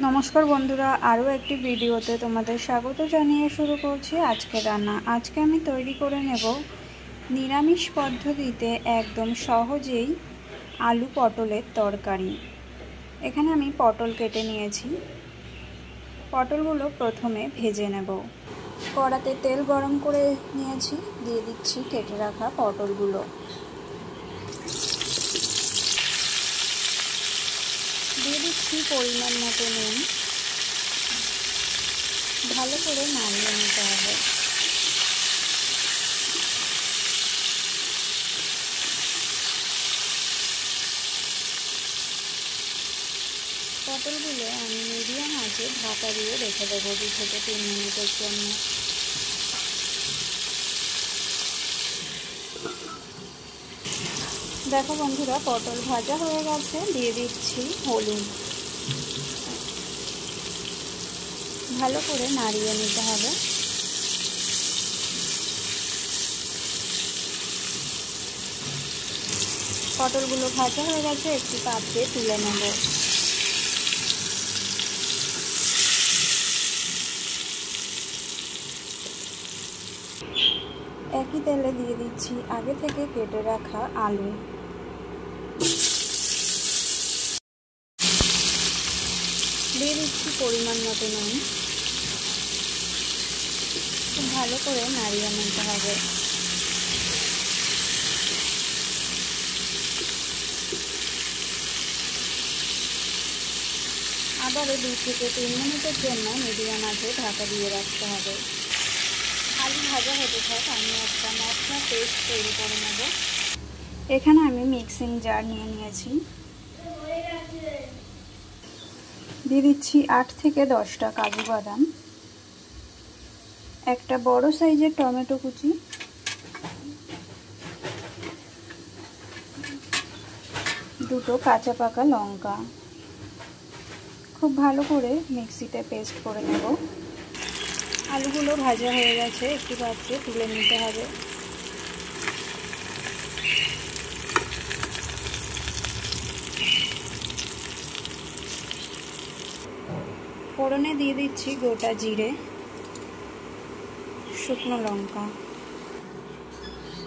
নমস্কার বন্ধুরা, আরও একটি ভিডিওতে তোমাদের স্বাগত জানিয়ে শুরু করছি আজকে রান্না। আজকে আমি তৈরি করে নেব নিরামিষ পদ্ধতিতে একদম সহজেই আলু পটলের তরকারি। এখানে আমি পটল কেটে নিয়েছি। পটলগুলো প্রথমে ভেজে নেব। কড়াতে তেল গরম করে নিয়েছি, দিয়ে দিচ্ছি কেটে রাখা পটলগুলো। দিয়ে দিচ্ছি পরিমাণ মতো নুন। ভালো করে নাড়িয়ে নিতে হবে। পটলগুলো আমি মিডিয়াম আঁচে ঢাকা দিয়ে রেখে দেবো 2 থেকে 3 মিনিটের জন্য। দেখো বন্ধুরা, পটল ভাজা হয়ে গেছে। দিয়ে দিচ্ছি হলুদ। ভালো করে নাড়িয়ে নিতে হবে। পটলগুলো ভাজা হয়ে গেছে, একটি পাত্রে তুলে নেব। একই তেলে দিয়ে দিচ্ছি আগে থেকে কেটে রাখা আলু। দিয়ে দিচ্ছি পরিমাণ মতো নুন। খুব ভালো করে নাড়িয়ে নিতে হবে। আবারও 2 থেকে 3 মিনিটের জন্য মিডিয়াম আঁচে ঢাকা দিয়ে রাখতে হবে। আলু ভাজা হতে থাক, আমি একটা মশলা পেস্ট তৈরি করে নেব। এখানে আমি মিক্সিং জার নিয়ে নিয়েছি। দিয়ে দিচ্ছি 8 থেকে 10টা কাজু বাদাম, একটা বড় সাইজের টমেটো কুচি, 2টো কাঁচা পাকা লঙ্কা। খুব ভালো করে মিক্সিতে পেস্ট করে নেব। আলুগুলো ভাজা হয়ে গেছে, একটি পাত্রে তুলে নিতে হবে। ফোড়নে দিয়ে দিচ্ছি গোটা জিরে, শুকনো লঙ্কা।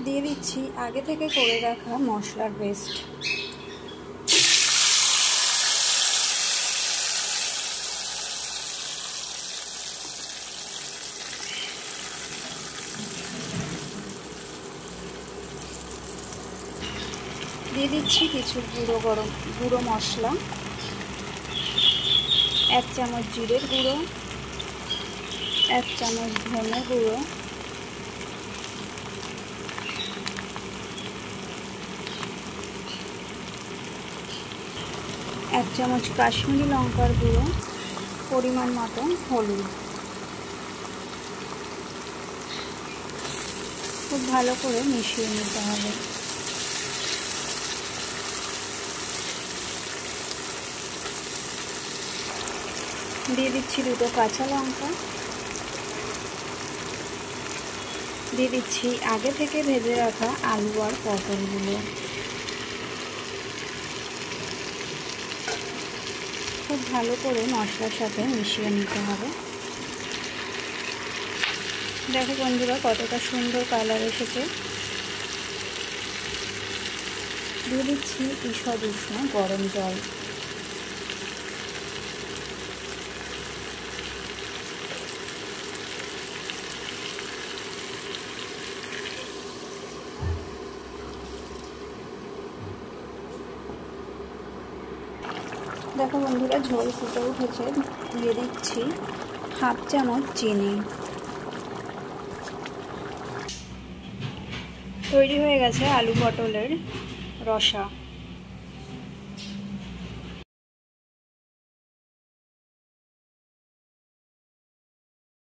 দিয়ে দিচ্ছি আগে থেকে করে রাখা মশলার পেস্ট। দিয়ে দিচ্ছি কিছু গুঁড়ো মশলা, 1 চামচ জিরের গুঁড়ো, 1 চামচ ধনে গুঁড়ো, 1 চামচ কাশ্মীরি লঙ্কার গুঁড়ো, পরিমাণ মতো হলুদ। খুব ভালো করে মিশিয়ে নিতে হবে। দিয়ে দিচ্ছি 2টো কাঁচা লঙ্কা। দিয়ে দিচ্ছি আগে থেকে ভেজে রাখা আলু আর পটলগুলো। খুব ভালো করে মশলার সাথে মিশিয়ে নিতে হবে। দেখো বন্ধুরা, কতটা সুন্দর কালার এসেছে। দিয়ে দিচ্ছি ঈষৎ উষ্ণ গরম জল। দেখো বন্ধুরা, ঝোল ফুটে উঠেছে। দিয়ে দিচ্ছি 1/2 চামচ চিনি। তৈরি হয়ে গেছে আলু পটলের রসা।